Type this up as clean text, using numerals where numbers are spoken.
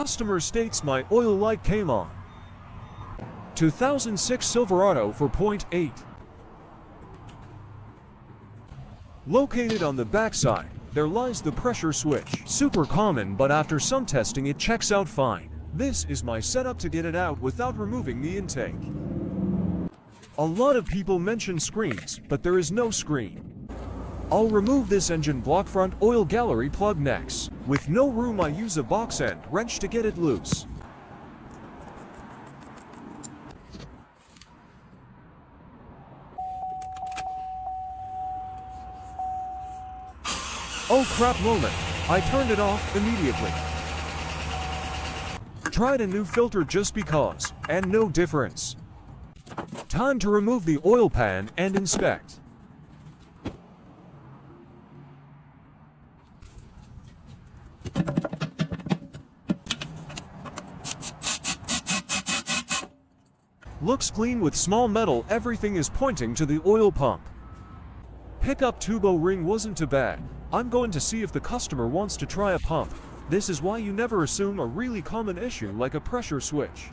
Customer states my oil light came on. 2006 Silverado 4.8. Located on the backside, there lies the pressure switch. Super common, but after some testing it checks out fine. This is my setup to get it out without removing the intake. A lot of people mention screens, but there is no screen. I'll remove this engine block front oil gallery plug next. With no room, I use a box end wrench to get it loose. Oh crap moment, I turned it off immediately. Tried a new filter just because, and no difference. Time to remove the oil pan and inspect. Looks clean with small metal, everything is pointing to the oil pump. Pickup tube O-ring wasn't too bad. I'm going to see if the customer wants to try a pump. This is why you never assume a really common issue like a pressure switch.